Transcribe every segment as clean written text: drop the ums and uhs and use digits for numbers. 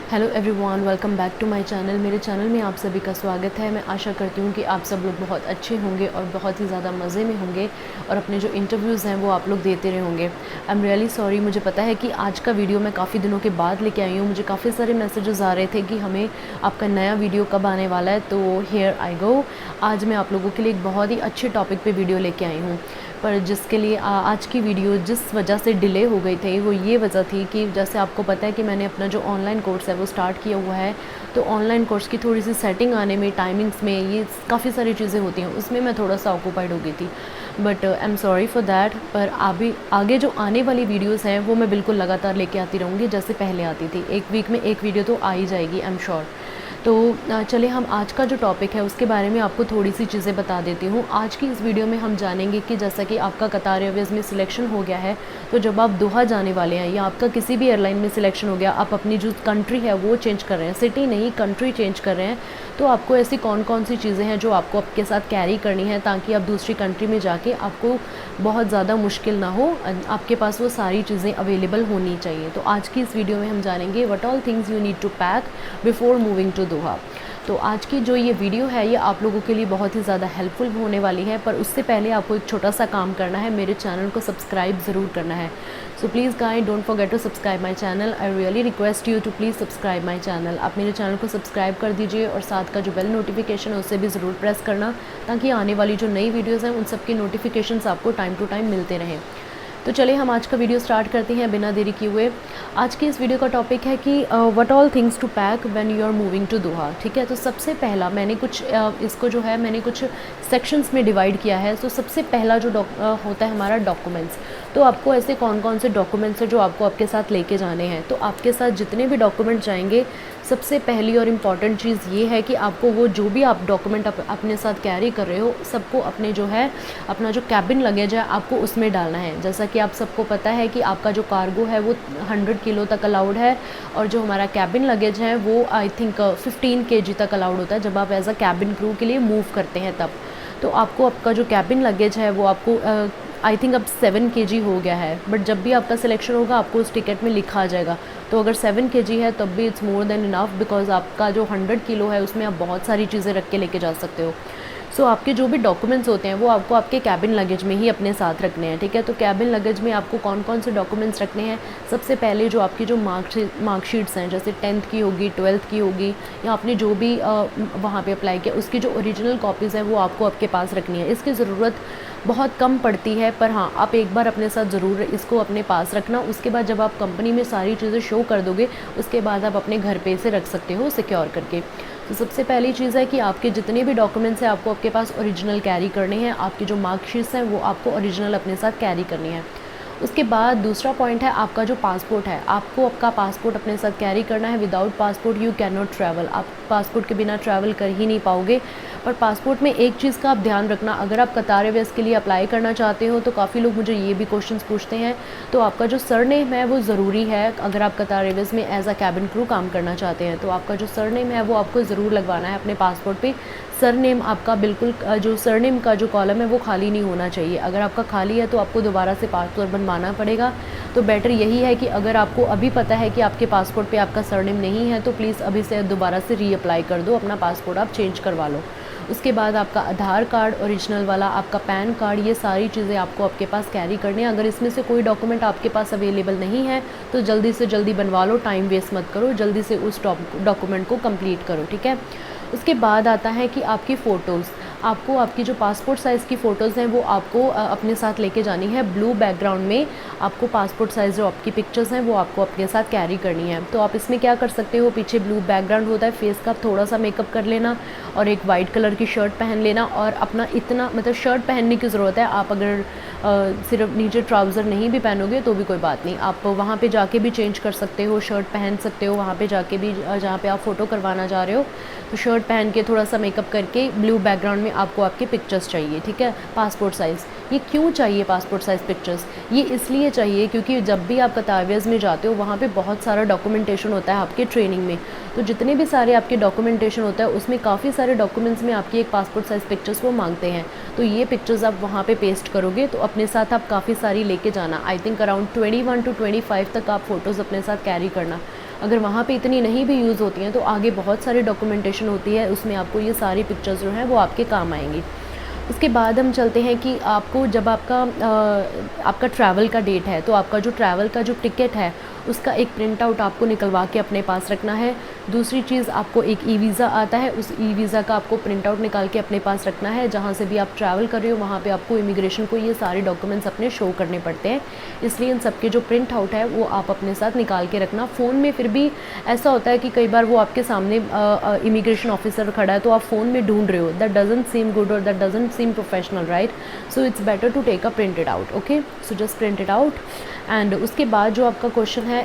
Hello everyone, welcome back to my channel. मेरे channel में आप सभी का स्वागत है। मैं आशा करती हूँ कि आप सब लोग बहुत अच्छे होंगे और बहुत ही ज़्यादा मज़े में होंगे और अपने जो इंटरव्यूज़ हैं वो आप लोग देते रहे होंगे। आई एम रियली सॉरी, मुझे पता है कि आज का वीडियो मैं काफ़ी दिनों के बाद लेके आई हूँ। मुझे काफ़ी सारे मैसेजेस आ रहे थे कि हमें आपका नया वीडियो कब आने वाला है, तो हियर आई गो। आज मैं आप लोगों के लिए एक बहुत ही अच्छे टॉपिक पर वीडियो लेके आई हूँ, पर जिसके लिए आज की वीडियो जिस वजह से डिले हो गई थी वो ये वजह थी कि जैसे आपको पता है कि मैंने अपना जो ऑनलाइन कोर्स है वो स्टार्ट किया हुआ है। तो ऑनलाइन कोर्स की थोड़ी सी सेटिंग आने में, टाइमिंग्स में, ये काफ़ी सारी चीज़ें होती हैं, उसमें मैं थोड़ा सा ऑक्यूपाइड हो गई थी। But I am sorry for that. पर अभी आगे जो आने वाली वीडियोस हैं वो मैं बिल्कुल लगातार लेके आती रहूँगी जैसे पहले आती थी। एक वीक में एक वीडियो तो आ ही जाएगी, आई एम श्योर। तो चलिए हम आज का जो टॉपिक है उसके बारे में आपको थोड़ी सी चीज़ें बता देती हूँ। आज की इस वीडियो में हम जानेंगे कि जैसा कि आपका कतार एयरवेज़ में सिलेक्शन हो गया है, तो जब आप दोहा जाने वाले हैं या आपका किसी भी एयरलाइन में सिलेक्शन हो गया, आप अपनी जो कंट्री है वो चेंज कर रहे हैं, सिटी नहीं कंट्री चेंज कर रहे हैं, तो आपको ऐसी कौन कौन सी चीज़ें हैं जो आपको आपके साथ कैरी करनी है ताकि आप दूसरी कंट्री में जाके आपको बहुत ज़्यादा मुश्किल ना हो, आपके पास वो सारी चीज़ें अवेलेबल होनी चाहिए। तो आज की इस वीडियो में हम जानेंगे what all things you need to pack before moving to Doha. तो आज की जो ये वीडियो है ये आप लोगों के लिए बहुत ही ज़्यादा हेल्पफुल होने वाली है, पर उससे पहले आपको एक छोटा सा काम करना है, मेरे चैनल को सब्सक्राइब ज़रूर करना है। So please guys don't forget to subscribe my channel. I really request you to please subscribe my channel. आप मेरे चैनल को सब्सक्राइब कर दीजिए और साथ का जो बेल नोटिफिकेशन है उसे भी ज़रूर प्रेस करना, ताकि आने वाली जो नई वीडियोज़ हैं उन सब की नोटिफिकेशंस आपको टाइम टू टाइम मिलते रहें। तो चलिए हम आज का वीडियो स्टार्ट करते हैं बिना देरी किए हुए। आज की इस वीडियो का टॉपिक है कि what all things to pack when you are moving to Doha. ठीक है, तो सबसे पहला मैंने कुछ इसको जो है मैंने कुछ सेक्शंस में डिवाइड किया है। तो सबसे पहला जो होता है हमारा डॉक्यूमेंट्स। तो आपको ऐसे कौन कौन से डॉक्यूमेंट्स हैं जो आपको आपके साथ लेके जाने हैं। तो आपके साथ जितने भी डॉक्यूमेंट जाएंगे, सबसे पहली और इम्पॉर्टेंट चीज़ ये है कि आपको वो जो भी आप डॉक्यूमेंट अपने साथ कैरी कर रहे हो सबको अपने जो है अपना जो कैबिन लगेज है आपको उसमें डालना है। जैसा कि आप सबको पता है कि आपका जो कार्गो है वो 100 किलो तक अलाउड है, और जो हमारा कैबिन लगेज है वो आई थिंक 15 केजी तक अलाउड होता है जब आप एज अ कैबिन क्रू के लिए मूव करते हैं तब। तो आपको आपका जो कैबिन लगेज है वो आपको आई थिंक अब 7 केजी हो गया है, बट जब भी आपका सिलेक्शन होगा आपको उस टिकट में लिखा आ जाएगा। तो अगर 7 केजी है तब भी it's more than enough, because आपका जो 100 किलो है उसमें आप बहुत सारी चीज़ें रख के लेके जा सकते हो। सो आपके जो भी डॉक्यूमेंट्स होते हैं वो आपको आपके कैबिन लगेज में ही अपने साथ रखने हैं। ठीक है, तो कैबिन लगेज में आपको कौन कौन से डॉक्यूमेंट्स रखने हैं। सबसे पहले जो आपकी जो मार्कशीट्स हैं, जैसे 10th की होगी, 12th की होगी, या आपने जो भी वहाँ पे अप्लाई किया उसकी जो ओरिजिनल कॉपीज़ हैं वो आपको आपके पास रखनी है। इसकी ज़रूरत बहुत कम पड़ती है, पर हाँ आप एक बार अपने साथ ज़रूर इसको अपने पास रखना। उसके बाद जब आप कंपनी में सारी चीज़ें शो कर दोगे उसके बाद आप अपने घर पे इसे रख सकते हो सिक्योर करके। तो सबसे पहली चीज़ है कि आपके जितने भी डॉक्यूमेंट्स हैं आपको आपके पास ओरिजिनल कैरी करने हैं। आपकी जो मार्कशीट्स हैं वो आपको ओरिजिनल अपने साथ कैरी करनी है। उसके बाद दूसरा पॉइंट है आपका जो पासपोर्ट है, आपको आपका पासपोर्ट अपने साथ कैरी करना है। Without passport you can not travel, आप पासपोर्ट के बिना ट्रैवल कर ही नहीं पाओगे। पर पासपोर्ट में एक चीज़ का आप ध्यान रखना, अगर आप कतार एयरवेज़ के लिए अप्लाई करना चाहते हो तो काफ़ी लोग मुझे ये भी क्वेश्चंस पूछते हैं, तो आपका जो सरनेम है वो ज़रूरी है। अगर आप कतार एयरवेज़ में एज अ कैबिन क्रू काम करना चाहते हैं तो आपका जो सरनेम है वो आपको ज़रूर लगवाना है अपने पासपोर्ट पे। सरनेम आपका बिल्कुल जो सरनेम का जो कॉलम है वो खाली नहीं होना चाहिए। अगर आपका खाली है तो आपको दोबारा से पासपोर्ट बनवाना पड़ेगा। तो बेटर यही है कि अगर आपको अभी पता है कि आपके पासपोर्ट पे आपका सरनेम नहीं है तो प्लीज़ अभी से दोबारा से रीअप्लाई कर दो, अपना पासपोर्ट आप चेंज करवा लो। उसके बाद आपका आधार कार्ड ओरिजिनल वाला, आपका पैन कार्ड, ये सारी चीज़ें आपको आपके पास कैरी करनी है। अगर इसमें से कोई डॉक्यूमेंट आपके पास अवेलेबल नहीं है तो जल्दी से जल्दी बनवा लो, टाइम वेस्ट मत करो, जल्दी से उस डॉक्यूमेंट को कंप्लीट करो। ठीक है, उसके बाद आता है कि आपकी फ़ोटोज़, आपको आपकी जो पासपोर्ट साइज़ की फ़ोटोज़ हैं वो आपको अपने साथ लेके जानी है। ब्लू बैकग्राउंड में आपको पासपोर्ट साइज़ जो आपकी पिक्चर्स हैं वो आपको अपने साथ कैरी करनी है। तो आप इसमें क्या कर सकते हो, पीछे ब्लू बैकग्राउंड होता है, फेस का थोड़ा सा मेकअप कर लेना और एक वाइट कलर की शर्ट पहन लेना, और अपना इतना मतलब शर्ट पहनने की ज़रूरत है। आप अगर सिर्फ नीचे ट्राउज़र नहीं भी पहनोगे तो भी कोई बात नहीं, आप वहाँ पे जाके भी चेंज कर सकते हो, शर्ट पहन सकते हो वहाँ पे जाके भी, जहाँ पे आप फ़ोटो करवाना जा रहे हो तो शर्ट पहन के थोड़ा सा मेकअप करके ब्लू बैकग्राउंड में आपको आपकी पिक्चर्स चाहिए। ठीक है, पासपोर्ट साइज़। ये क्यों चाहिए पासपोर्ट साइज़ पिक्चर्स? ये इसलिए चाहिए क्योंकि जब भी आप कतार एयरवेज़ में जाते हो वहाँ पे बहुत सारा डॉक्यूमेंटेशन होता है आपके ट्रेनिंग में। तो जितने भी सारे आपके डॉक्यूमेंटेशन होता है उसमें काफ़ी सारे डॉक्यूमेंट्स में आपकी एक पासपोर्ट साइज़ पिक्चर्स वो मांगते हैं। तो ये पिक्चर्स आप वहाँ पे पेस्ट करोगे तो अपने साथ आप काफ़ी सारी लेके जाना। आई थिंक अराउंड 21 to 25 तक आप फ़ोटोज़ अपने साथ कैरी करना। अगर वहाँ पे इतनी नहीं भी यूज़ होती हैं तो आगे बहुत सारी डॉक्यूमेंटेशन होती है, उसमें आपको ये सारी पिक्चर्स जो हैं वो आपके काम आएंगी। उसके बाद हम चलते हैं कि आपको जब आपका ट्रैवल का डेट है तो आपका जो ट्रैवल का जो टिकट है उसका एक प्रिंट आउट आपको निकलवा के अपने पास रखना है। दूसरी चीज़, आपको एक ई वीज़ा आता है, उस ई वीज़ा का आपको प्रिंट आउट निकाल के अपने पास रखना है। जहाँ से भी आप ट्रैवल कर रहे हो वहाँ पे आपको इमिग्रेशन को ये सारे डॉक्यूमेंट्स अपने शो करने पड़ते हैं, इसलिए इन सब के जो प्रिंट आउट है वो आप अपने साथ निकाल के रखना। फ़ोन में फिर भी ऐसा होता है कि कई बार वो आपके सामने इमिग्रेशन ऑफिसर खड़ा है तो आप फ़ोन में ढूंढ रहे हो, दैट डजंट सीम गुड और that doesn't seem professional, right? So it's better to take a print it out, okay? So just print it out. And उसके बाद जो आपका क्वेश्चन है,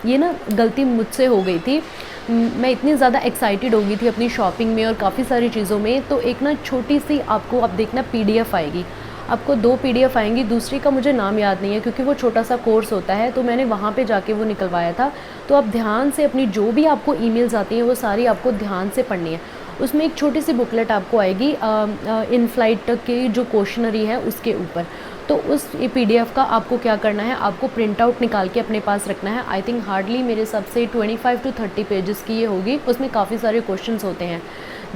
ये ना गलती मुझसे हो गई थी। मैं इतनी ज़्यादा एक्साइटेड हो गई थी अपनी शॉपिंग में और काफ़ी सारी चीज़ों में, तो एक ना छोटी सी आपको अब देखना पीडीएफ आएगी, आपको 2 पीडीएफ आएंगी। दूसरी का मुझे नाम याद नहीं है क्योंकि वो छोटा सा कोर्स होता है, तो मैंने वहाँ पे जाके वो निकलवाया था। तो आप ध्यान से अपनी जो भी आपको ईमेल्स आती हैं वो सारी आपको ध्यान से पढ़नी है। उसमें एक छोटी सी बुकलेट आपको आएगी इन फ्लाइट की जो क्वेश्चनरी है उसके ऊपर। तो उस पीडीएफ का आपको क्या करना है, आपको प्रिंट आउट निकाल के अपने पास रखना है। आई थिंक हार्डली मेरे हिसाब से 25 to 30 पेजेस की ये होगी। उसमें काफ़ी सारे क्वेश्चंस होते हैं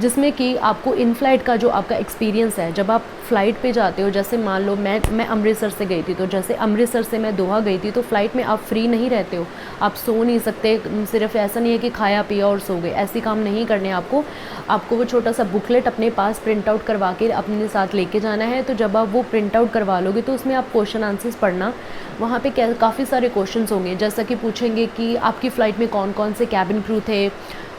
जिसमें कि आपको इन फ्लाइट का जो आपका एक्सपीरियंस है, जब आप फ़्लाइट पे जाते हो, जैसे मान लो मैं अमृतसर से गई थी, तो जैसे अमृतसर से मैं दोहा गई थी, तो फ़्लाइट में आप फ्री नहीं रहते हो, आप सो नहीं सकते। सिर्फ ऐसा नहीं है कि खाया पिया और सो गए, ऐसे काम नहीं करने आपको वो छोटा सा बुकलेट अपने पास प्रिंट आउट करवा के अपने साथ लेके जाना है। तो जब आप वो प्रिंट आउट करवा लोगे तो उसमें आप क्वेश्चन आंसर्स पढ़ना। वहाँ पे काफ़ी सारे क्वेश्चन होंगे, जैसा कि पूछेंगे कि आपकी फ़्लाइट में कौन कौन से कैबिन क्रू थे,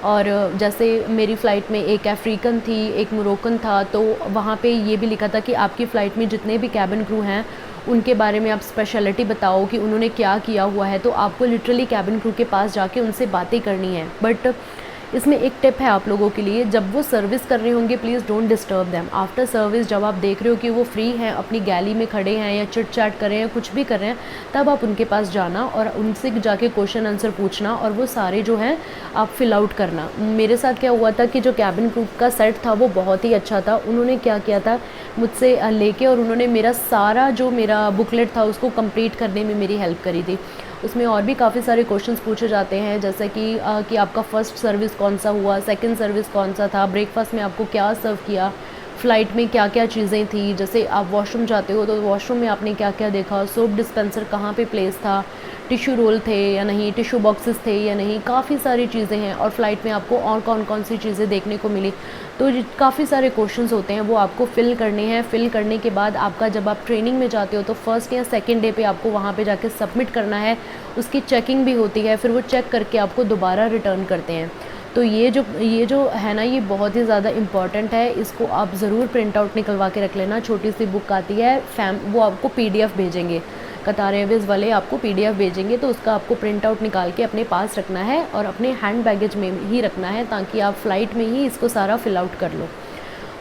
और जैसे मेरी फ़्लाइट में एक अफ्रीकन थी, एक मोरक्कन था, तो वहाँ पे ये भी लिखा था कि आपकी फ़्लाइट में जितने भी कैबिन क्रू हैं उनके बारे में आप स्पेशलिटी बताओ कि उन्होंने क्या किया हुआ है। तो आपको लिटरली कैबिन क्रू के पास जाके उनसे बातें करनी है। बट इसमें एक टिप है आप लोगों के लिए, जब वो सर्विस कर रहे होंगे please don't disturb them. After service जब आप देख रहे हो कि वो फ्री हैं, अपनी गैली में खड़े हैं या चिट चैट कर रहे हैं, कुछ भी कर रहे हैं, तब आप उनके पास जाना और उनसे जाके क्वेश्चन आंसर पूछना और वो सारे जो हैं आप फिल आउट करना। मेरे साथ क्या हुआ था कि जो कैबिन क्रू का सेट था वो बहुत ही अच्छा था। उन्होंने क्या किया था, मुझसे लेके और उन्होंने मेरा बुकलेट था उसको कंप्लीट करने में मेरी हेल्प करी थी। उसमें और भी काफ़ी सारे क्वेश्चंस पूछे जाते हैं, जैसे कि आपका फ़र्स्ट सर्विस कौन सा हुआ, सेकंड सर्विस कौन सा था, ब्रेकफास्ट में आपको क्या सर्व किया, फ़्लाइट में क्या क्या चीज़ें थी, जैसे आप वॉशरूम जाते हो तो वॉशरूम में आपने क्या क्या देखा, सोप डिस्पेंसर कहाँ पे प्लेस था, टिश्यू रोल थे या नहीं, टिश्यू बॉक्सेस थे या नहीं, काफ़ी सारी चीज़ें हैं। और फ़्लाइट में आपको और कौन कौन सी चीज़ें देखने को मिली, तो काफ़ी सारे क्वेश्चंस होते हैं, वो आपको फिल करने हैं। फिल करने के बाद आपका जब आप ट्रेनिंग में जाते हो तो फर्स्ट या सेकेंड डे पे आपको वहाँ पे जाके सबमिट करना है, उसकी चेकिंग भी होती है, फिर वो चेक करके आपको दोबारा रिटर्न करते हैं। तो ये जो है ना, ये बहुत ही ज़्यादा इम्पॉर्टेंट है, इसको आप ज़रूर प्रिंट आउट निकलवा के रख लेना। छोटी सी बुक आती है, वो आपको पीडीएफ भेजेंगे, कतार एयरवेज़ वाले आपको पीडीएफ भेजेंगे, तो उसका आपको प्रिंट आउट निकाल के अपने पास रखना है और अपने हैंड बैगेज में ही रखना है, ताकि आप फ़्लाइट में ही इसको सारा फिल आउट कर लो।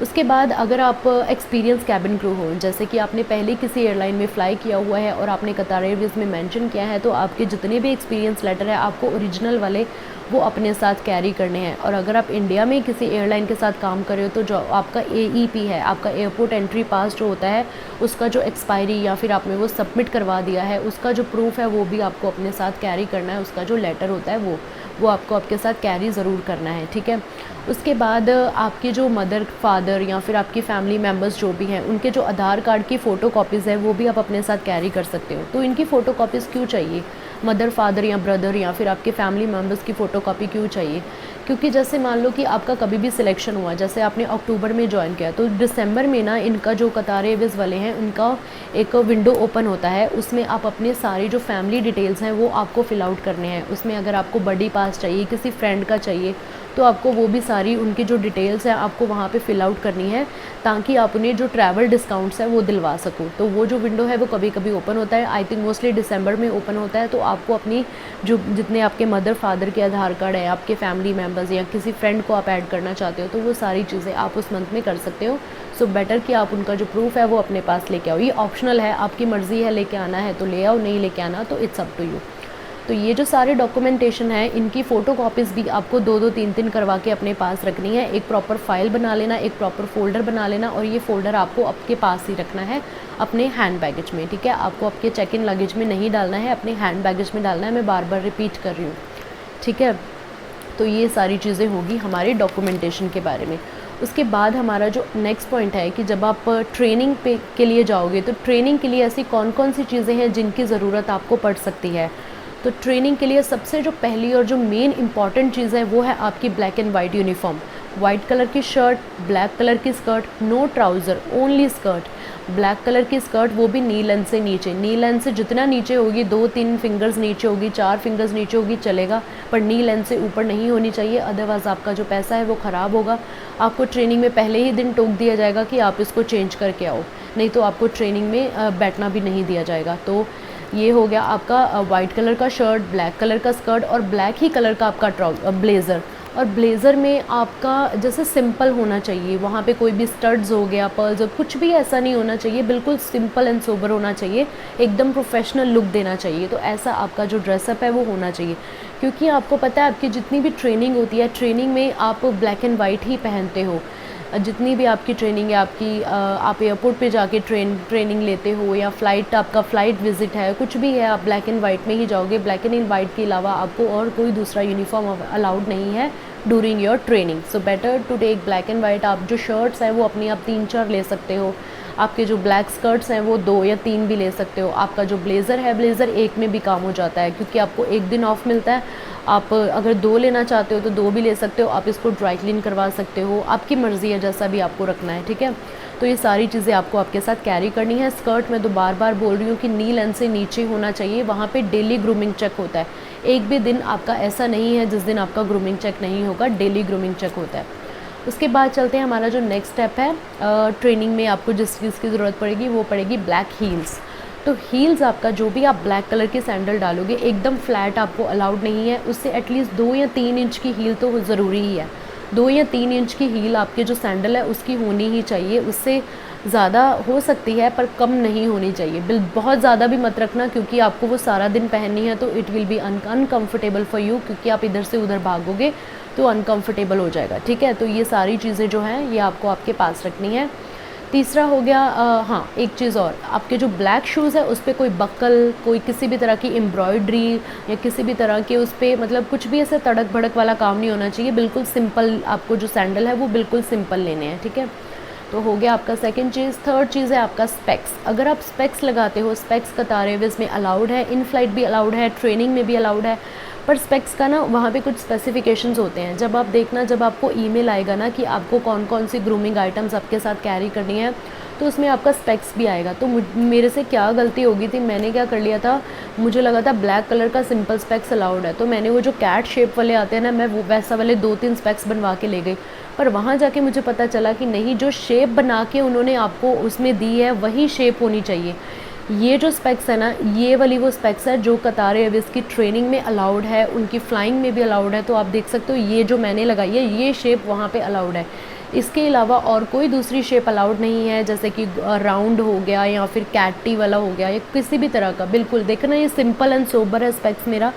उसके बाद अगर आप एक्सपीरियंस कैबिन क्रू हो, जैसे कि आपने पहले किसी एयरलाइन में फ़्लाई किया हुआ है और आपने कतार एयरवेज़ में मेंशन किया है, तो आपके जितने भी एक्सपीरियंस लेटर है आपको ओरिजिनल वाले वो अपने साथ कैरी करने हैं। और अगर आप इंडिया में किसी एयरलाइन के साथ काम कर रहे हो तो जो आपका एईपी है, आपका एयरपोर्ट एंट्री पास जो होता है, उसका जो एक्सपायरी या फिर आपने वो सबमिट करवा दिया है उसका जो प्रूफ है वो भी आपको अपने साथ कैरी करना है। उसका जो लेटर होता है वो आपको आपके साथ कैरी ज़रूर करना है, ठीक है। उसके बाद आपके जो मदर फादर या फिर आपकी फैमिली मेम्बर्स जो भी हैं, उनके जो आधार कार्ड की फ़ोटो कॉपीज़ है वो भी आप अपने साथ कैरी कर सकते हो। तो इनकी फ़ोटो कॉपीज़ क्यों चाहिए, मदर फादर या ब्रदर या फिर आपके फैमिली मेम्बर्स की फ़ोटो कॉपी क्यों चाहिए? क्योंकि जैसे मान लो कि आपका कभी भी सिलेक्शन हुआ, जैसे आपने अक्टूबर में ज्वाइन किया, तो दिसंबर में ना इनका जो कतार एयरवेज़ वाले हैं उनका एक विंडो ओपन होता है, उसमें आप अपने सारी जो फैमिली डिटेल्स हैं वो आपको फिल आउट करने हैं। उसमें अगर आपको बडी पास चाहिए, किसी फ्रेंड का चाहिए, तो आपको वो भी सारी उनकी जो डिटेल्स हैं आपको वहाँ पे फिल आउट करनी है, ताकि आप उन्हें जो ट्रैवल डिस्काउंट्स है वो दिलवा सको। तो वो जो विंडो है वो कभी कभी ओपन होता है, आई थिंक मोस्टली दिसंबर में ओपन होता है। तो आपको अपनी जो जितने आपके मदर फादर के आधार कार्ड है, आपके फैमिली मेम्बर्स या किसी फ्रेंड को आप ऐड करना चाहते हो, तो वो सारी चीज़ें आप उस मंथ में कर सकते हो। सो बेटर कि आप उनका जो प्रूफ है वो अपने पास लेके आओ। ये ऑप्शनल है, आपकी मर्ज़ी है, लेके आना है तो ले आओ, नहीं लेके आना तो इट्स अप टू यू। तो ये जो सारे डॉक्यूमेंटेशन है इनकी फ़ोटो कॉपीज़ भी आपको 2-2 3-3 करवा के अपने पास रखनी है। एक प्रॉपर फाइल बना लेना, एक प्रॉपर फ़ोल्डर बना लेना, और ये फ़ोल्डर आपको आपके पास ही रखना है अपने हैंड बैगेज में, ठीक है। आपको आपके चेक इन लगेज में नहीं डालना है, अपने हैंड बैगेज में डालना है। मैं बार बार रिपीट कर रही हूँ, ठीक है। तो ये सारी चीज़ें होगी हमारे डॉक्यूमेंटेशन के बारे में। उसके बाद हमारा जो नेक्स्ट पॉइंट है कि जब आप ट्रेनिंग पे के लिए जाओगे तो ट्रेनिंग के लिए ऐसी कौन कौन सी चीज़ें हैं जिनकी ज़रूरत आपको पड़ सकती है। तो ट्रेनिंग के लिए सबसे जो पहली और जो मेन इंपॉर्टेंट चीज़ है वो है आपकी black and white uniform. White colour की शर्ट, ब्लैक कलर की skirt, no trouser, only skirt. Black colour की स्कर्ट वो भी नी लेंथ से नीचे, नी लेंथ से जितना नीचे होगी, 2-3 फिंगर्स नीचे होगी, 4 फिंगर्स नीचे होगी चलेगा, पर नी लेंथ से ऊपर नहीं होनी चाहिए, अदरवाइज़ आपका जो पैसा है वो ख़राब होगा। आपको ट्रेनिंग में पहले ही दिन टोक दिया जाएगा कि आप इसको चेंज करके आओ, नहीं तो आपको ट्रेनिंग में बैठना भी नहीं दिया जाएगा। तो ये हो गया आपका वाइट कलर का शर्ट, ब्लैक कलर का स्कर्ट और ब्लैक ही कलर का आपका ब्लेज़र। और ब्लेज़र में आपका जैसे सिंपल होना चाहिए, वहाँ पे कोई भी स्टड्स हो गया, पर्ल्स, कुछ भी ऐसा नहीं होना चाहिए, बिल्कुल सिंपल एंड सोबर होना चाहिए, एकदम प्रोफेशनल लुक देना चाहिए। तो ऐसा आपका जो ड्रेसअप है वो होना चाहिए, क्योंकि आपको पता है आपकी जितनी भी ट्रेनिंग होती है, ट्रेनिंग में आप ब्लैक एंड वाइट ही पहनते हो। जितनी भी आपकी ट्रेनिंग है, आपकी आप एयरपोर्ट पे जाके ट्रेनिंग लेते हो, या आपका फ़्लाइट विज़िट है, कुछ भी है, आप ब्लैक एंड वाइट में ही जाओगे। ब्लैक एंड वाइट के अलावा आपको और कोई दूसरा यूनिफॉर्म अलाउड नहीं है during your training. So better to take black and white. आप जो शर्ट्स हैं वो अपनी आप 3-4 ले सकते हो, आपके जो ब्लैक स्कर्ट्स हैं वो 2 या 3 भी ले सकते हो। आपका जो ब्लेज़र है, ब्लेज़र एक में भी काम हो जाता है, क्योंकि आपको एक दिन ऑफ मिलता है। आप अगर 2 लेना चाहते हो तो 2 भी ले सकते हो, आप इसको ड्राई क्लीन करवा सकते हो, आपकी मर्ज़ी है जैसा भी आपको रखना है, ठीक है। तो ये सारी चीज़ें आपको आपके साथ कैरी करनी है। स्कर्ट मैं तो बार बार बोल रही हूँ कि नी लेंथ से नीचे होना चाहिए, वहाँ पे डेली ग्रूमिंग चेक होता है। एक भी दिन आपका ऐसा नहीं है जिस दिन आपका ग्रूमिंग चेक नहीं होगा, डेली ग्रूमिंग चेक होता है। उसके बाद चलते हैं, हमारा जो नेक्स्ट स्टेप है, ट्रेनिंग में आपको जिस चीज़ की ज़रूरत पड़ेगी वो पड़ेगी ब्लैक हील्स। तो हील्स आपका जो भी आप ब्लैक कलर के सैंडल डालोगे, एकदम फ्लैट आपको अलाउड नहीं है, उससे एटलीस्ट 2 या 3 इंच की हील तो ज़रूरी ही है। 2 या 3 इंच की हील आपके जो सैंडल है उसकी होनी ही चाहिए। उससे ज़्यादा हो सकती है पर कम नहीं होनी चाहिए। बहुत ज़्यादा भी मत रखना, क्योंकि आपको वो सारा दिन पहननी है, तो it will be uncomfortable for you, क्योंकि आप इधर से उधर भागोगे तो अनकम्फर्टेबल हो जाएगा, ठीक है। तो ये सारी चीज़ें जो हैं ये आपको आपके पास रखनी है। तीसरा हो गया, हाँ एक चीज़ और, आपके जो ब्लैक शूज़ है उस पर कोई बक्कल, कोई किसी भी तरह की एम्ब्रॉयड्री या किसी भी तरह के उस पर मतलब कुछ भी ऐसे तड़क भड़क वाला काम नहीं होना चाहिए। बिल्कुल सिंपल आपको जो सैंडल है वो बिल्कुल सिंपल लेने हैं, ठीक है। तो हो गया आपका सेकंड चीज़। थर्ड चीज़ है आपका स्पेक्स। अगर आप स्पेक्स लगाते हो, स्पेक्स कतार एयरवेज़ में अलाउड है, इन फ्लाइट भी अलाउड है, ट्रेनिंग में भी अलाउड है, पर स्पेक्स का ना वहाँ पे कुछ स्पेसिफिकेशंस होते हैं। जब आप देखना, जब आपको ईमेल आएगा ना कि आपको कौन कौन सी ग्रूमिंग आइटम्स आपके साथ कैरी करनी है, तो उसमें आपका स्पेक्स भी आएगा। तो मेरे से क्या गलती हो गई थी, मैंने क्या कर लिया था, मुझे लगा था ब्लैक कलर का सिंपल स्पेक्स अलाउड है, तो मैंने वो जो कैट शेप वाले आते हैं ना, मैं वो वैसा वाले 2-3 स्पेक्स बनवा के ले गई। पर वहाँ जाके मुझे पता चला कि नहीं, जो शेप बना के उन्होंने आपको उसमें दी है वही शेप होनी चाहिए। ये जो स्पेक्स है ना, ये वाली वो स्पेक्स है जो कतार एयरवेज़ की ट्रेनिंग में अलाउड है, उनकी फ़्लाइंग में भी अलाउड है। तो आप देख सकते हो ये जो मैंने लगाई है ये शेप वहाँ पे अलाउड है। इसके अलावा और कोई दूसरी शेप अलाउड नहीं है, जैसे कि राउंड हो गया या फिर कैटी वाला हो गया या किसी भी तरह का। बिल्कुल देखना, ये सिंपल एंड सोबर है स्पेक्स मेरा,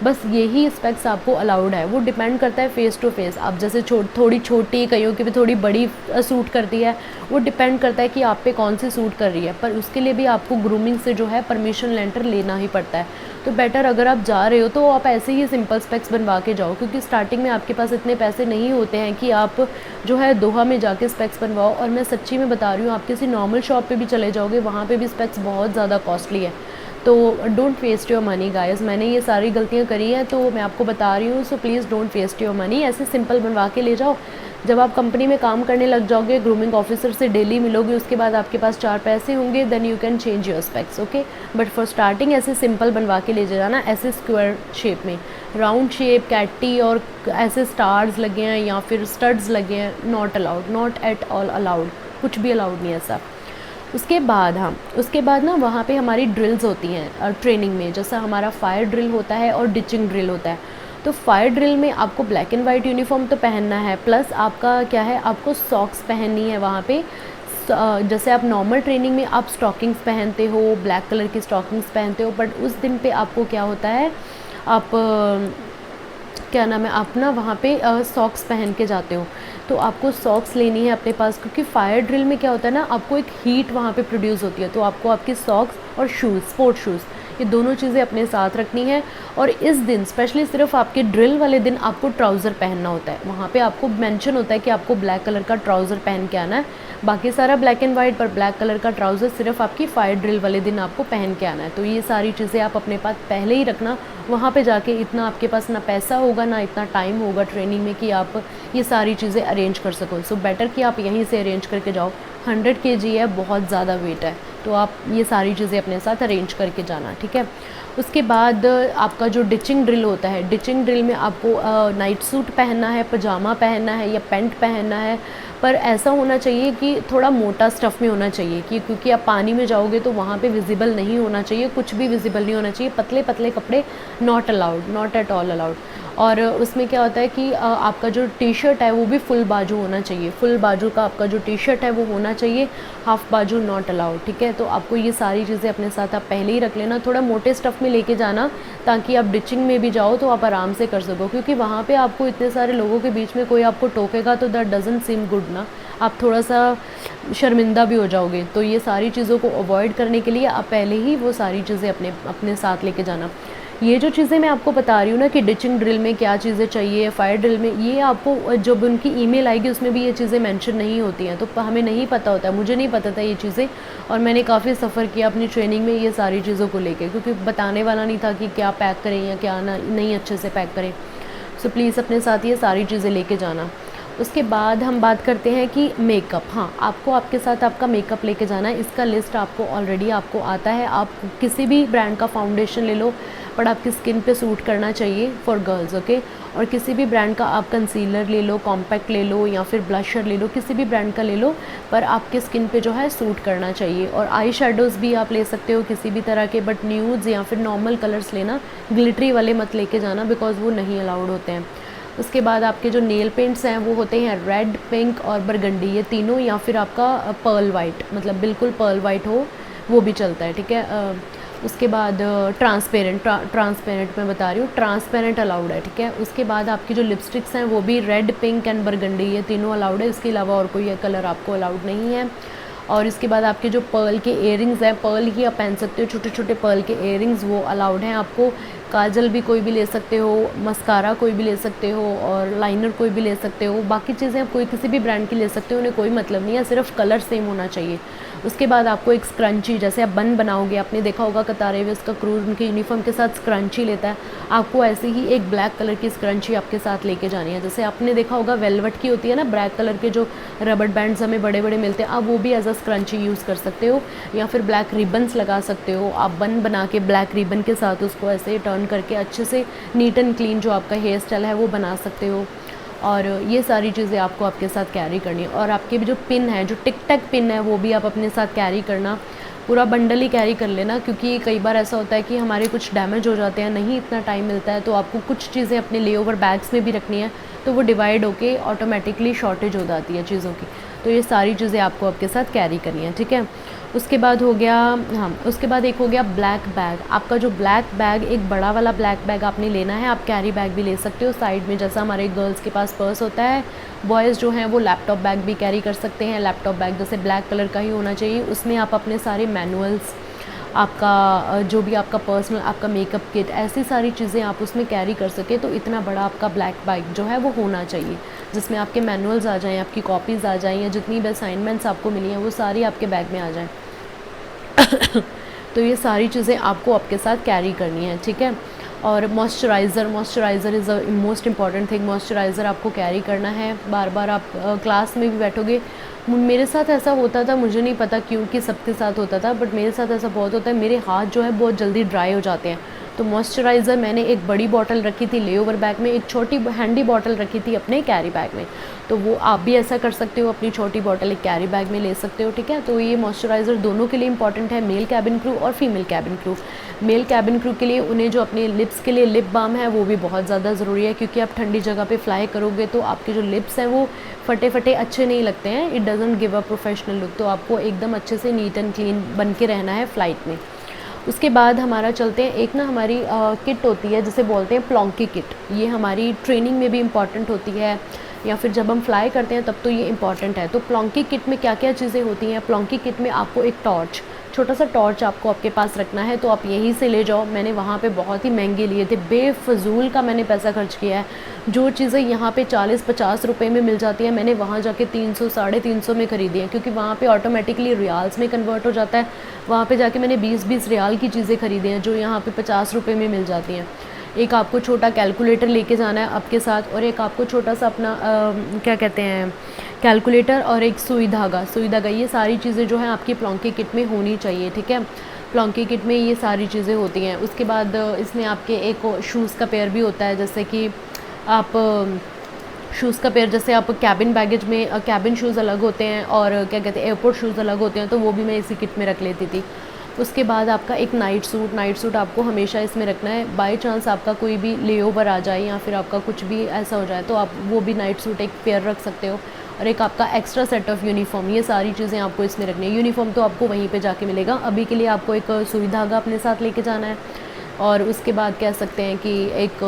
बस यही स्पेक्स आपको अलाउड है। वो डिपेंड करता है फेस टू फेस, आप जैसे थोड़ी छोटी, कईयों की भी थोड़ी बड़ी सूट करती है, वो डिपेंड करता है कि आप पे कौन सी सूट कर रही है। पर उसके लिए भी आपको ग्रूमिंग से जो है परमिशन लेटर लेना ही पड़ता है। तो बेटर अगर आप जा रहे हो तो आप ऐसे ही सिंपल स्पेक्स बनवा के जाओ, क्योंकि स्टार्टिंग में आपके पास इतने पैसे नहीं होते हैं कि आप जो है दोहा में जाके स्पेक्स बनवाओ। और मैं सच्ची में बता रही हूँ, आप किसी नॉर्मल शॉप पे भी चले जाओगे, वहाँ पे भी स्पेक्स बहुत ज़्यादा कॉस्टली है। तो don't waste your money guys. मैंने ये सारी गलतियाँ करी हैं, तो मैं आपको बता रही हूँ। So please don't waste your money, ऐसे सिंपल बनवा के ले जाओ। जब आप कंपनी में काम करने लग जाओगे, ग्रूमिंग ऑफिसर से डेली मिलोगे, उसके बाद आपके पास 4 पैसे होंगे, then you can change your specs, okay. But for starting ऐसे सिंपल बनवा के ले जाना, ऐसे स्क्वायर शेप में। राउंड शेप, कैटी और ऐसे स्टार्स लगे हैं या फिर स्टड्स लगे हैं, not allowed, not at all allowed, कुछ भी अलाउड नहीं है ऐसा। उसके बाद ना वहाँ पे हमारी ड्रिल्स होती हैं ट्रेनिंग में, जैसा हमारा फायर ड्रिल होता है और डिचिंग ड्रिल होता है। तो फायर ड्रिल में आपको ब्लैक एंड वाइट यूनिफॉर्म तो पहनना है, प्लस आपका क्या है, आपको सॉक्स पहननी है वहाँ पे। जैसे आप नॉर्मल ट्रेनिंग में आप स्टॉकिंग्स पहनते हो, ब्लैक कलर की स्टॉकिंग्स पहनते हो, बट उस दिन पे आपको क्या होता है, आप क्या नाम है, आप ना वहाँ पे सॉक्स पहन के जाते हो, तो आपको सॉक्स लेनी है अपने पास, क्योंकि फायर ड्रिल में क्या होता है ना, आपको एक हीट वहाँ पे प्रोड्यूस होती है, तो आपको आपकी सॉक्स और शूज़, स्पोर्ट शूज़, ये दोनों चीज़ें अपने साथ रखनी है। और इस दिन स्पेशली सिर्फ आपके ड्रिल वाले दिन आपको ट्राउज़र पहनना होता है। वहाँ पे आपको मेंशन होता है कि आपको ब्लैक कलर का ट्राउज़र पहन के आना है, बाकी सारा ब्लैक एंड वाइट, पर ब्लैक कलर का ट्राउज़र सिर्फ आपकी फायर ड्रिल वाले दिन आपको पहन के आना है। तो ये सारी चीज़ें आप अपने पास पहले ही रखना, वहाँ पे जाके इतना आपके पास ना पैसा होगा ना इतना टाइम होगा ट्रेनिंग में कि आप ये सारी चीज़ें अरेंज कर सको। सो बेटर कि आप यहीं से अरेंज करके जाओ। 100 kg है, बहुत ज़्यादा वेट है, तो आप ये सारी चीज़ें अपने साथ अरेंज करके जाना, ठीक है। उसके बाद आपका जो डिचिंग ड्रिल होता है, डिचिंग ड्रिल में आपको नाइट सूट पहनना है, पजामा पहनना है या पैंट पहनना है, पर ऐसा होना चाहिए कि थोड़ा मोटा स्टफ़ में होना चाहिए, कि क्योंकि आप पानी में जाओगे तो वहाँ पे विजिबल नहीं होना चाहिए, कुछ भी विजिबल नहीं होना चाहिए, पतले पतले कपड़े not allowed, not at all allowed. और उसमें क्या होता है कि आपका जो टी शर्ट है वो भी फुल बाजू होना चाहिए, फुल बाजू का आपका जो टी शर्ट है वो होना चाहिए, हाफ बाजू नॉट अलाउड, ठीक है। तो आपको ये सारी चीज़ें अपने साथ आप पहले ही रख लेना, थोड़ा मोटे स्टफ़ में लेके जाना, ताकि आप डिचिंग में भी जाओ तो आप आराम से कर सको, क्योंकि वहाँ पे आपको इतने सारे लोगों के बीच में कोई आपको टोकेगा तो दैट डजंट सीम गुड ना, आप थोड़ा सा शर्मिंदा भी हो जाओगे। तो ये सारी चीज़ों को अवॉइड करने के लिए आप पहले ही वो सारी चीज़ें अपने साथ लेके जाना। ये जो चीज़ें मैं आपको बता रही हूँ ना कि डिचिंग ड्रिल में क्या चीज़ें चाहिए, फायर ड्रिल में, ये आपको जब उनकी ईमेल आएगी उसमें भी ये चीज़ें मेंशन नहीं होती हैं, तो हमें नहीं पता होता है, मुझे नहीं पता था ये चीज़ें, और मैंने काफ़ी सफ़र किया अपनी ट्रेनिंग में ये सारी चीज़ों को लेके, क्योंकि बताने वाला नहीं था कि क्या पैक करें या क्या ना नहीं अच्छे से पैक करें। सो प्लीज़ अपने साथ ये सारी चीज़ें लेके जाना। उसके बाद हम बात करते हैं कि मेकअप, हाँ आपको आपके साथ आपका मेकअप लेके जाना है, इसका लिस्ट आपको ऑलरेडी आपको आता है। आप किसी भी ब्रांड का फाउंडेशन ले लो, बट आपकी स्किन पे सूट करना चाहिए फॉर गर्ल्स, ओके। और किसी भी ब्रांड का आप कंसीलर ले लो, कॉम्पैक्ट ले लो या फिर ब्लशर ले लो, किसी भी ब्रांड का ले लो, पर आपके स्किन पे जो है सूट करना चाहिए। और आई शेडोज़ भी आप ले सकते हो किसी भी तरह के, बट न्यूड्स या फिर नॉर्मल कलर्स लेना, ग्लिटरी वाले मत लेके जाना, बिकॉज वो नहीं अलाउड होते हैं। उसके बाद आपके जो नेल पेंट्स हैं वो होते हैं रेड, पिंक और बरगंडी, ये तीनों, या फिर आपका पर्ल वाइट, मतलब बिल्कुल पर्ल वाइट हो वो भी चलता है, ठीक है। उसके बाद ट्रांसपेरेंट मैं बता रही हूँ, ट्रांसपेरेंट अलाउड है, ठीक है। उसके बाद आपकी जो लिपस्टिक्स हैं वो भी रेड, पिंक एंड बरगंडी, ये तीनों अलाउड है, इसके अलावा और कोई कलर आपको अलाउड नहीं है। और इसके बाद आपके जो पर्ल के इयरिंग्स हैं, पर्ल ही आप पहन सकते हो, छोटे छोटे पर्ल के इयरिंग्स वो अलाउड हैं आपको। काजल भी कोई भी ले सकते हो, मस्कारा कोई भी ले सकते हो, और लाइनर कोई भी ले सकते हो, बाकी चीज़ें आप कोई किसी भी ब्रांड की ले सकते हो, उन्हें कोई मतलब नहीं है, सिर्फ कलर सेम होना चाहिए। उसके बाद आपको एक स्क्रंची, जैसे आप बन बनाओगे, आपने देखा होगा कतार एयरवेज़ का क्रू उनके यूनिफॉर्म के साथ स्क्रंची लेता है, आपको ऐसे ही एक ब्लैक कलर की स्क्रंची आपके साथ लेके जानी है। जैसे आपने देखा होगा वेलवेट की होती है ना, ब्लैक कलर के जो रबड़ बैंड्स हमें बड़े बड़े मिलते हैं, आप वो भी एज अ स्क्रंची यूज़ कर सकते हो, या फिर ब्लैक रिबन्स लगा सकते हो। आप बन बना के ब्लैक रिबन के साथ उसको ऐसे टर्न करके अच्छे से नीट एंड क्लीन जो आपका हेयर स्टाइल है वो बना सकते हो। और ये सारी चीज़ें आपको आपके साथ कैरी करनी है। और आपके भी जो पिन है, जो टिक टैक पिन है, वो भी आप अपने साथ कैरी करना, पूरा बंडल ही कैरी कर लेना, क्योंकि कई बार ऐसा होता है कि हमारे कुछ डैमेज हो जाते हैं, नहीं इतना टाइम मिलता है, तो आपको कुछ चीज़ें अपने ले ओवर बैग्स में भी रखनी है, तो वो डिवाइड होके ऑटोमेटिकली शॉर्टेज हो जाती है चीज़ों की। तो ये सारी चीज़ें आपको आपके साथ कैरी करनी है, ठीक है। उसके बाद हो गया, हाँ उसके बाद एक हो गया ब्लैक बैग। आपका जो ब्लैक बैग, एक बड़ा वाला ब्लैक बैग आपने लेना है, आप कैरी बैग भी ले सकते हो साइड में, जैसा हमारे गर्ल्स के पास पर्स होता है, बॉयज़ जो हैं वो लैपटॉप बैग भी कैरी कर सकते हैं। लैपटॉप बैग जैसे ब्लैक कलर का ही होना चाहिए, उसमें आप अपने सारे मैनुअल्स, आपका जो भी आपका पर्सनल आपका मेकअप किट, ऐसी सारी चीज़ें आप उसमें कैरी कर सके। तो इतना बड़ा आपका ब्लैक बैग जो है वो होना चाहिए, जिसमें आपके मैनुअल्स आ जाएँ, आपकी कॉपीज़ आ जाएँ, या जितनी भी असाइनमेंट्स आपको मिली हैं वो सारी आपके बैग में आ जाएँ। तो ये सारी चीज़ें आपको आपके साथ कैरी करनी है, ठीक है। और moisturiser is a most important thing. Moisturiser आपको कैरी करना है, बार बार आप क्लास में भी बैठोगे। मेरे साथ ऐसा होता था, मुझे नहीं पता क्यों कि सबके साथ होता था, बट मेरे साथ ऐसा बहुत होता है, मेरे हाथ जो है बहुत जल्दी ड्राई हो जाते हैं। तो मॉइस्चराइज़र मैंने एक बड़ी बॉटल रखी थी ले ओवर बैग में, एक छोटी हैंडी बॉटल रखी थी अपने कैरी बैग में, तो वो आप भी ऐसा कर सकते हो, अपनी छोटी बॉटल एक कैरी बैग में ले सकते हो, ठीक है। तो ये मॉइस्चराइज़र दोनों के लिए इंपॉर्टेंट है, मेल कैबिन क्रू और female cabin crew. Male cabin crew के लिए उन्हें जो अपने लिप्स के लिए लिप बाम है वो भी बहुत ज़्यादा ज़रूरी है, क्योंकि आप ठंडी जगह पे फ्लाई करोगे तो आपके जो लिप्स हैं वो फटे फटे अच्छे नहीं लगते हैं, it doesn't give a professional look. तो आपको एकदम अच्छे से नीट एंड क्लीन बन के रहना है फ़्लाइट में। उसके बाद हमारा चलते हैं, एक ना हमारी किट होती है जिसे बोलते हैं प्लॉन्की किट। ये हमारी ट्रेनिंग में भी इम्पॉर्टेंट होती है, या फिर जब हम फ्लाई करते हैं तब तो ये इम्पॉर्टेंट है। तो प्लॉन्की किट में क्या क्या चीज़ें होती हैं? प्लॉन्की किट में आपको एक टॉर्च, छोटा सा टॉर्च आपको आपके पास रखना है। तो आप यहीं से ले जाओ, मैंने वहाँ पे बहुत ही महंगे लिए थे, बेफजूल का मैंने पैसा खर्च किया है। जो चीज़ें यहाँ पे 40-50 रुपए में मिल जाती है, मैंने वहाँ जाके 300 350 में ख़रीदी है, क्योंकि वहाँ पे ऑटोमेटिकली रियाल्स में कन्वर्ट हो जाता है। वहाँ पे जाके मैंने 20-20 रियाल की चीज़ें खरीदी हैं जो यहाँ पे 50 रुपये में मिल जाती हैं। एक आपको छोटा कैलकुलेटर लेके जाना है आपके साथ, और एक आपको छोटा सा अपना क्या कहते हैं, कैलकुलेटर, और एक सुई धागा। ये सारी चीज़ें जो हैं आपकी प्लॉन्की किट में होनी चाहिए, ठीक है। प्लॉन्की किट में ये सारी चीज़ें होती हैं। उसके बाद इसमें आपके एक शूज़ का पेयर भी होता है, जैसे कि आप शूज़ का पेयर, जैसे आप कैबिन बैगेज में कैबिन शूज़ अलग होते हैं और क्या कहते हैं एयरपोर्ट शूज़ अलग होते हैं, तो वो भी मैं इसी किट में रख लेती थी। उसके बाद आपका एक नाइट सूट आपको हमेशा इसमें रखना है। बाय चांस आपका कोई भी लेओवर आ जाए या फिर आपका कुछ भी ऐसा हो जाए तो आप वो भी नाइट सूट एक पेयर रख सकते हो। और एक आपका एक्स्ट्रा सेट ऑफ़ यूनिफॉर्म, ये सारी चीज़ें आपको इसमें रखनी है। यूनिफॉर्म तो आपको वहीं पे जाके मिलेगा, अभी के लिए आपको एक सुई धागा अपने साथ लेके जाना है। और उसके बाद कह सकते हैं कि एक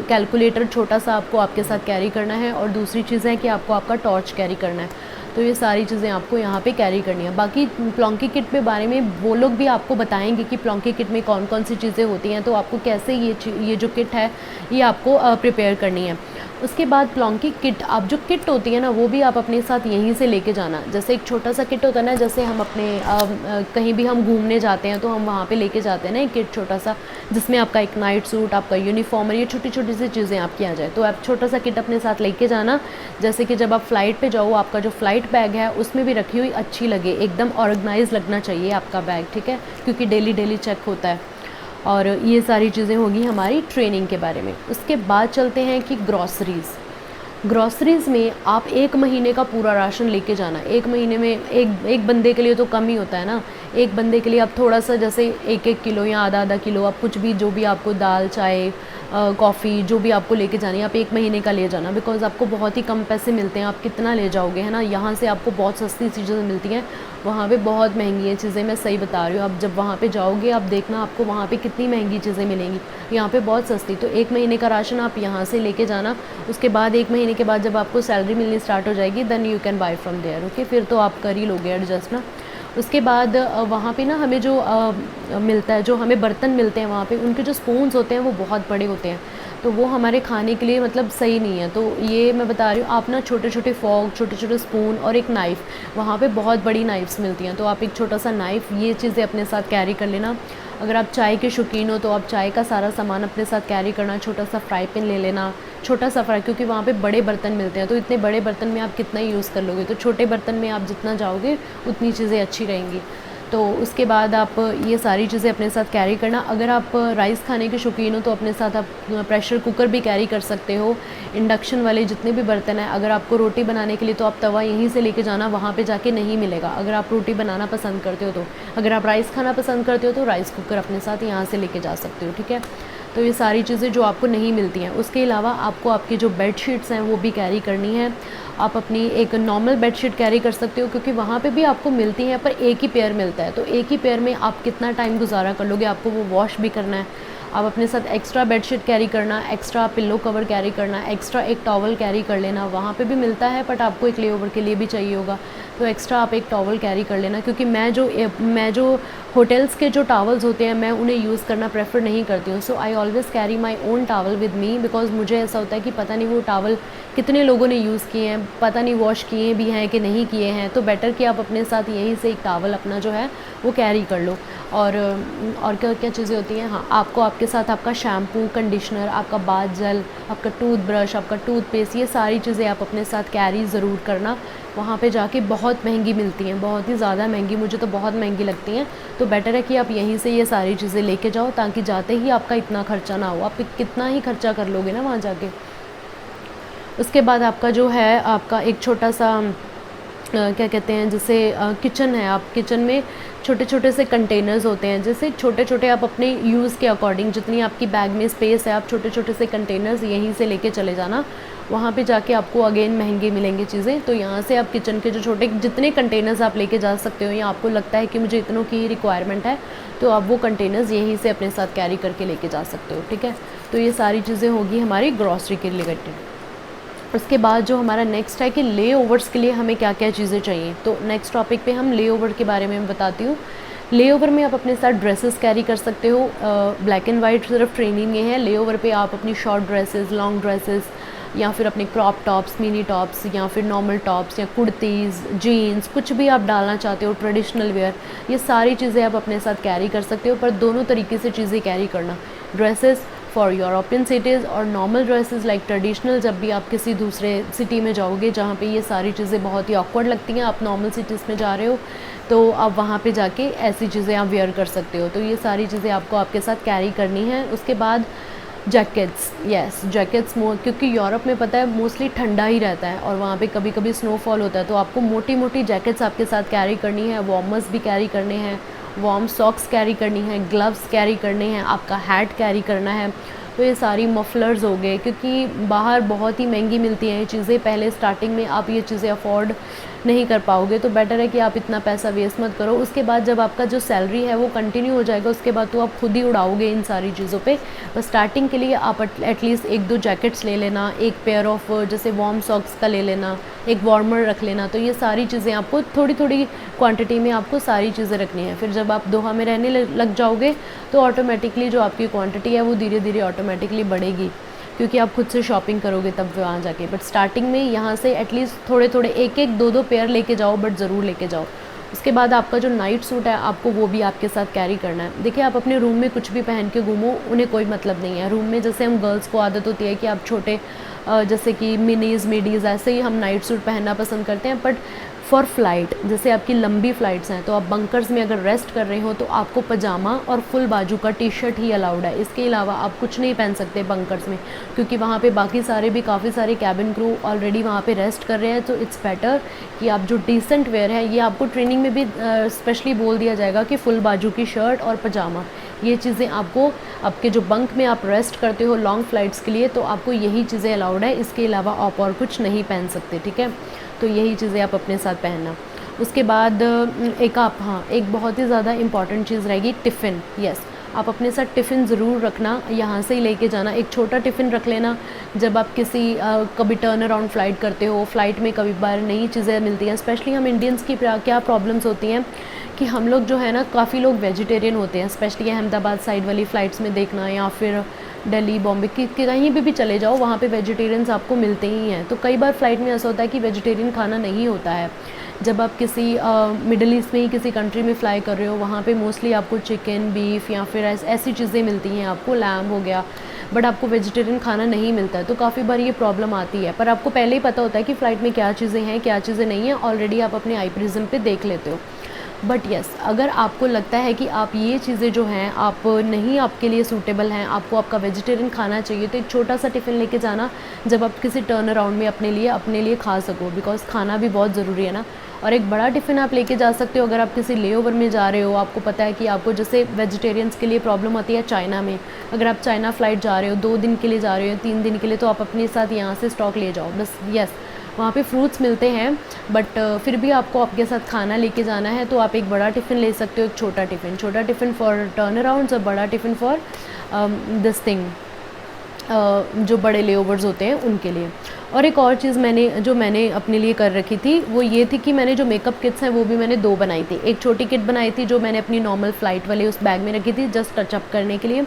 कैलकुलेटर छोटा सा आपको आपके साथ कैरी करना है, और दूसरी चीज़ है कि आपको आपका टॉर्च कैरी करना है। तो ये सारी चीज़ें आपको यहाँ पे कैरी करनी है। बाकी प्लॉन्की किट के बारे में वो लोग भी आपको बताएंगे कि प्लॉन्की किट में कौन कौन सी चीज़ें होती हैं, तो आपको कैसे ये जो किट है ये आपको प्रिपेयर करनी है। उसके बाद प्लॉन्की किट, आप जो किट होती है ना वो भी आप अपने साथ यहीं से लेके जाना। जैसे एक छोटा सा किट होता है ना, जैसे हम अपने कहीं भी हम घूमने जाते हैं तो हम वहाँ पे लेके जाते हैं ना एक किट छोटा सा, जिसमें आपका एक नाइट सूट, आपका यूनिफॉर्म और ये छोटी छोटी सी चीज़ें आपकी आ जाए। तो आप छोटा सा किट अपने साथ लेके जाना, जैसे कि जब आप फ़्लाइट पे जाओ आपका जो फ़्लाइट बैग है उसमें भी रखी हुई अच्छी लगे, एकदम ऑर्गेनाइज लगना चाहिए आपका बैग, ठीक है, क्योंकि डेली चेक होता है। और ये सारी चीज़ें होगी हमारी ट्रेनिंग के बारे में। उसके बाद चलते हैं कि ग्रॉसरीज़ में आप 1 महीने का पूरा राशन लेके जाना। 1 महीने में एक बंदे के लिए तो कम ही होता है ना। एक बंदे के लिए आप थोड़ा सा, जैसे 1-1 किलो या आधा किलो, आप कुछ भी जो भी आपको दाल, चाय, कॉफ़ी जो भी आपको लेके जानी है आप 1 महीने का ले जाना, बिकॉज़ आपको बहुत ही कम पैसे मिलते हैं। आप कितना ले जाओगे, है ना। यहाँ से आपको बहुत सस्ती चीज़ें मिलती हैं, वहाँ पे बहुत महंगी हैं चीज़ें, मैं सही बता रही हूँ। आप जब वहाँ पे जाओगे आप देखना आपको वहाँ पे कितनी महंगी चीज़ें मिलेंगी, यहाँ पे बहुत सस्ती। तो 1 महीने का राशन आप यहाँ से लेके जाना। उसके बाद 1 महीने के बाद जब आपको सैलरी मिलनी स्टार्ट हो जाएगी, then you can buy from there, okay. फिर तो आप कर ही लोगे एडजस्ट ना। उसके बाद वहाँ पे ना हमें जो मिलता है, जो हमें बर्तन मिलते हैं वहाँ पे, उनके जो स्पून्स होते हैं वो बहुत बड़े होते हैं, तो वो हमारे खाने के लिए मतलब सही नहीं है। तो ये मैं बता रही हूँ, आप ना छोटे छोटे फॉर्क, छोटे छोटे स्पून और एक नाइफ़, वहाँ पे बहुत बड़ी नाइफ्स मिलती हैं, तो आप एक छोटा सा नाइफ़, ये चीज़ें अपने साथ कैरी कर लेना। अगर आप चाय के शौकीन हो तो आप चाय का सारा सामान अपने साथ कैरी करना। छोटा सा फ्राई पैन ले लेना, छोटा सा फ्राई, क्योंकि वहाँ पे बड़े बर्तन मिलते हैं, तो इतने बड़े बर्तन में आप कितना ही यूज़ कर लोगे, तो छोटे बर्तन में आप जितना जाओगे उतनी चीज़ें अच्छी रहेंगी। तो उसके बाद आप ये सारी चीज़ें अपने साथ कैरी करना। अगर आप राइस खाने के शौकीन हो तो अपने साथ आप प्रेशर कुकर भी कैरी कर सकते हो, इंडक्शन वाले जितने भी बर्तन हैं। अगर आपको रोटी बनाने के लिए तो आप तवा यहीं से लेके जाना, वहाँ पे जाके नहीं मिलेगा। अगर आप रोटी बनाना पसंद करते हो तो, अगर आप राइस खाना पसंद करते हो तो राइस कुकर अपने साथ यहाँ से लेके जा सकते हो, ठीक है। तो ये सारी चीज़ें जो आपको नहीं मिलती हैं। उसके अलावा आपको आपकी जो बेड शीट्स हैं वो भी कैरी करनी है। आप अपनी एक नॉर्मल बेड शीट कैरी कर सकते हो, क्योंकि वहाँ पे भी आपको मिलती हैं, पर एक ही पेयर मिलता है, तो एक ही पेयर में आप कितना टाइम गुजारा कर लोगे, आपको वो वॉश भी करना है। आप अपने साथ एक्स्ट्रा बेड शीट कैरी करना, एक्स्ट्रा पिल्लो कवर कैरी करना, एक्स्ट्रा एक टॉवल कैरी कर लेना। वहाँ पे भी मिलता है, बट आपको एक लेओवर के लिए भी चाहिए होगा, तो एक्स्ट्रा आप एक टॉवल कैरी कर लेना। क्योंकि मैं जो होटल्स के जो टॉवल्स होते हैं मैं उन्हें यूज़ करना प्रेफर नहीं करती हूँ। So I always carry my own towel with me, because मुझे ऐसा होता है कि पता नहीं वो टॉवल कितने लोगों ने यूज़ किए हैं, पता नहीं वॉश किए भी हैं कि नहीं किए हैं, तो बेटर कि आप अपने साथ यहीं से एक टॉवल अपना जो है वो कैरी कर लो। और क्या क्या चीज़ें होती हैं, हाँ, आपको आपके साथ आपका शैम्पू, कंडीशनर, आपका बाथ जेल, आपका टूथब्रश, आपका टूथपेस्ट, ये सारी चीज़ें आप अपने साथ कैरी ज़रूर करना। वहाँ पे जाके बहुत महंगी मिलती हैं, बहुत ही ज़्यादा महंगी, मुझे तो बहुत महंगी लगती हैं। तो बेटर है कि आप यहीं से ये सारी चीज़ें लेके जाओ, ताकि जाते ही आपका इतना ख़र्चा ना हो। आप कितना ही खर्चा कर लोगे ना वहाँ जाके। उसके बाद आपका जो है, आपका एक छोटा सा क्या कहते हैं, जैसे किचन है, आप किचन में छोटे छोटे से कंटेनर्स होते हैं, जैसे छोटे छोटे आप अपने यूज़ के अकॉर्डिंग, जितनी आपकी बैग में स्पेस है, आप छोटे छोटे से कंटेनर्स यहीं से लेके चले जाना। वहाँ पे जाके आपको अगेन महंगे मिलेंगे चीज़ें। तो यहाँ से आप किचन के जो छोटे जितने कंटेनर्स आप लेके जा सकते हो, या आपको लगता है कि मुझे इतनों की रिक्वायरमेंट है, तो आप वो कंटेनर्स यहीं से अपने साथ कैरी करके लेके जा सकते हो, ठीक है। तो ये सारी चीज़ें होगी हमारी ग्रॉसरी के रिलेटेड। उसके बाद जो हमारा नेक्स्ट है कि ले ओवर्स के लिए हमें क्या क्या चीज़ें चाहिए। तो नेक्स्ट टॉपिक पे हम ले ओवर के बारे में बताती हूँ। ले ओवर में आप अपने साथ ड्रेसेस कैरी कर सकते हो। ब्लैक एंड वाइट सिर्फ ट्रेनिंग में है। ले ओवर पे आप अपनी शॉर्ट ड्रेसेस, लॉन्ग ड्रेसेस, या फिर अपने क्रॉप टॉप्स, मिनी टॉप्स, या फिर नॉर्मल टॉप्स, या कुर्तीज़, जीन्स, कुछ भी आप डालना चाहते हो, ट्रेडिशनल वेयर, ये सारी चीज़ें आप अपने साथ कैरी कर सकते हो। पर दोनों तरीके से चीज़ें कैरी करना, ड्रेसेस फॉर यूरोपियन सिटीज़ और नॉर्मल ड्रेसेस लाइक ट्रेडिशनल जब भी आप किसी दूसरे सिटी में जाओगे जहाँ पे ये सारी चीज़ें बहुत ही ऑकवर्ड लगती हैं, आप नॉर्मल सिटीज़ में जा रहे हो तो आप वहाँ पे जाके ऐसी चीज़ें आप वेयर कर सकते हो। तो ये सारी चीज़ें आपको आपके साथ कैरी करनी है। उसके बाद जैकेट्स, यस जैकेट्स, क्योंकि यूरोप में पता है मोस्टली ठंडा ही रहता है और वहाँ पे कभी कभी स्नोफॉल होता है, तो आपको मोटी मोटी जैकेट्स आपके साथ कैरी करनी है। वार्मर्स भी कैरी करने हैं, वार्म सॉक्स कैरी करनी है, ग्लव्स कैरी करने हैं, आपका हैट कैरी करना है। तो ये सारी मफलर्स हो गए, क्योंकि बाहर बहुत ही महंगी मिलती हैं ये चीज़ें। पहले स्टार्टिंग में आप ये चीज़ें अफोर्ड नहीं कर पाओगे, तो बेटर है कि आप इतना पैसा वेस्ट मत करो। उसके बाद जब आपका जो सैलरी है वो कंटिन्यू हो जाएगा, उसके बाद तो आप खुद ही उड़ाओगे इन सारी चीज़ों पे। बस स्टार्टिंग के लिए आप एटलीस्ट 1-2 जैकेट्स ले लेना, एक पेयर ऑफ जैसे वार्म सॉक्स का ले लेना, एक वार्मर रख लेना। तो ये सारी चीज़ें आपको थोड़ी थोड़ी क्वांटिटी में आपको सारी चीज़ें रखनी है। फिर जब आप दोहा में रहने लग जाओगे तो ऑटोमेटिकली जो आपकी क्वांटिटी है वो धीरे धीरे ऑटोमेटिकली बढ़ेगी, क्योंकि आप खुद से शॉपिंग करोगे तब वहाँ जाके। बट स्टार्टिंग में यहाँ से एटलीस्ट थोड़े थोड़े एक 2 पेयर लेके जाओ, बट ज़रूर लेके जाओ। उसके बाद आपका जो नाइट सूट है आपको वो भी आपके साथ कैरी करना है। देखिए आप अपने रूम में कुछ भी पहन के घूमो, उन्हें कोई मतलब नहीं है। रूम में जैसे हम गर्ल्स को आदत होती है कि आप छोटे जैसे कि मिनीज़, मिडीज़, ऐसे ही हम नाइट सूट पहनना पसंद करते हैं। बट फॉर फ्लाइट, जैसे आपकी लंबी फ़्लाइट्स हैं तो आप बंकर्स में अगर रेस्ट कर रहे हो तो आपको पजामा और फुल बाजू का टी शर्ट ही अलाउड है। इसके अलावा आप कुछ नहीं पहन सकते बंकर्स में, क्योंकि वहाँ पे बाकी सारे भी काफ़ी सारे कैबिन क्रू ऑलरेडी वहाँ पे रेस्ट कर रहे हैं। तो इट्स बेटर कि आप जो डिसेंट वेयर है, ये आपको ट्रेनिंग में भी स्पेशली बोल दिया जाएगा कि फुल बाजू की शर्ट और पजामा, ये चीज़ें आपको आपके जो बंक में आप रेस्ट करते हो लॉन्ग फ्लाइट्स के लिए, तो आपको यही चीज़ें अलाउड है। इसके अलावा आप और कुछ नहीं पहन सकते, ठीक है। तो यही चीज़ें आप अपने साथ पहनना। उसके बाद एक बहुत ही ज़्यादा इम्पॉर्टेंट चीज़ रहेगी टिफ़िन। यस, आप अपने साथ टिफ़िन ज़रूर रखना, यहाँ से ही लेके जाना। एक छोटा टिफ़िन रख लेना, जब आप किसी कभी टर्न अराउंड फ़्लाइट करते हो, फ़्लाइट में कभी बार नई चीज़ें मिलती हैं। स्पेशली हम इंडियंस की क्या प्रॉब्लम्स होती हैं कि हम लोग जो है ना, काफ़ी लोग वेजिटेरियन होते हैं। स्पेशली अहमदाबाद साइड वाली फ़्लाइट्स में देखना, या फिर दिल्ली, बॉम्बे की कहीं भी चले जाओ, वहाँ पे वेजिटेरियंस आपको मिलते ही हैं। तो कई बार फ़्लाइट में ऐसा होता है कि वेजिटेरियन खाना नहीं होता है। जब आप किसी मिडल ईस्ट में ही किसी कंट्री में फ़्लाई कर रहे हो, वहाँ पे मोस्टली आपको चिकन, बीफ या फिर ऐसी चीज़ें मिलती हैं, आपको लैम हो गया, बट आपको वेजिटेरियन खाना नहीं मिलता है। तो काफ़ी बार ये प्रॉब्लम आती है, पर आपको पहले ही पता होता है कि फ़्लाइट में क्या चीज़ें हैं, क्या चीज़ें नहीं हैं, ऑलरेडी आप अपने आई प्रिज्म पे देख लेते हो। बट यस, अगर आपको लगता है कि आप ये चीज़ें जो हैं आप नहीं आपके लिए सूटेबल हैं, आपको आपका वेजिटेरियन खाना चाहिए, तो एक छोटा सा टिफ़िन लेके जाना, जब आप किसी टर्न अराउंड में अपने लिए खा सको, बिकॉज़ खाना भी बहुत ज़रूरी है ना। और एक बड़ा टिफ़िन आप लेके जा सकते हो अगर आप किसी लेओवर में जा रहे हो। आपको पता है कि आपको जैसे वेजिटेरियंस के लिए प्रॉब्लम आती है चाइना में, अगर आप चाइना फ़्लाइट जा रहे हो, 2 दिन के लिए जा रहे हो, 3 दिन के लिए, तो आप अपने साथ यहाँ से स्टॉक ले जाओ बस। यस, वहाँ पे फ्रूट्स मिलते हैं, बट फिर भी आपको आपके साथ खाना लेके जाना है, तो आप एक बड़ा टिफ़िन ले सकते हो, एक छोटा टिफ़िन फॉर टर्न अराउंड्स और बड़ा टिफ़िन फॉर दिस थिंग, जो बड़े लेओवर्स होते हैं उनके लिए। और एक और चीज़ मैंने अपने लिए कर रखी थी, वो ये थी कि मैंने जो मेकअप किट्स हैं वो भी मैंने 2 बनाई थी। एक छोटी किट बनाई थी जो मैंने अपनी नॉर्मल फ़्लाइट वाले उस बैग में रखी थी जस्ट टचअप करने के लिए,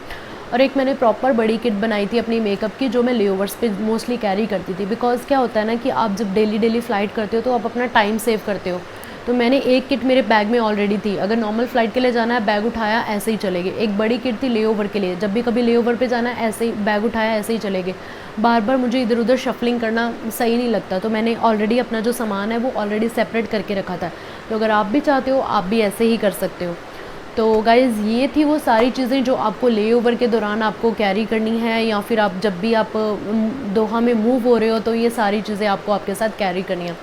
और एक मैंने प्रॉपर बड़ी किट बनाई थी अपनी मेकअप की, जो मैं लेओवर्स पे मोस्टली कैरी करती थी। बिकॉज़ क्या होता है ना कि आप जब डेली फ़्लाइट करते हो तो आप अपना टाइम सेव करते हो। तो मैंने एक किट मेरे बैग में ऑलरेडी थी, अगर नॉर्मल फ़्लाइट के लिए जाना है बैग उठाया ऐसे ही चले गए। एक बड़ी किट थी लेओवर के लिए, जब भी कभी लेओवर पे जाना है ऐसे ही बैग उठाया ऐसे ही चले गए। बार बार मुझे इधर उधर शफलिंग करना सही नहीं लगता, तो मैंने ऑलरेडी अपना जो सामान है वो ऑलरेडी सेपरेट करके रखा था। तो अगर आप भी चाहते हो आप भी ऐसे ही कर सकते हो। तो गाइज़ ये थी वो सारी चीज़ें जो आपको लेओवर के दौरान आपको कैरी करनी है, या फिर जब भी आप दोहा में मूव हो रहे हो तो ये सारी चीज़ें आपको आपके साथ कैरी करनी है।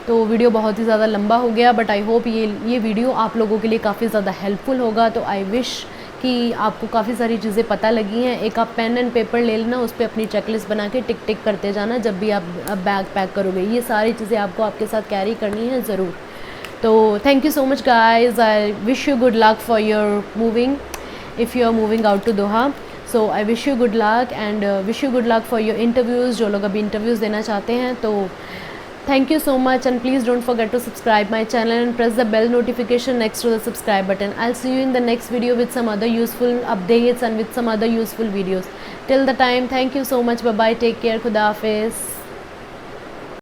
तो वीडियो बहुत ही ज़्यादा लंबा हो गया, बट आई होप ये वीडियो आप लोगों के लिए काफ़ी ज़्यादा हेल्पफुल होगा। तो आई विश कि आपको काफ़ी सारी चीज़ें पता लगी हैं। एक आप पेन एंड पेपर ले लेना, उस पर अपनी चेकलिस्ट बना के टिक टिक करते जाना जब भी आप बैग पैक करोगे। ये सारी चीज़ें आपको आपके साथ कैरी करनी है ज़रूर। तो thank you so much guys, I wish you good luck for your moving if you are moving out to Doha. So I wish you good luck and wish you good luck for your interviews, जो लोग अभी interviews देना चाहते हैं। तो thank you so much, and please don't forget to subscribe my channel and press the bell notification next to the subscribe button. I'll see you in the next video with some other useful updates and with some other useful videos. Till the time, thank you so much. Bye bye, take care, khuda hafiz.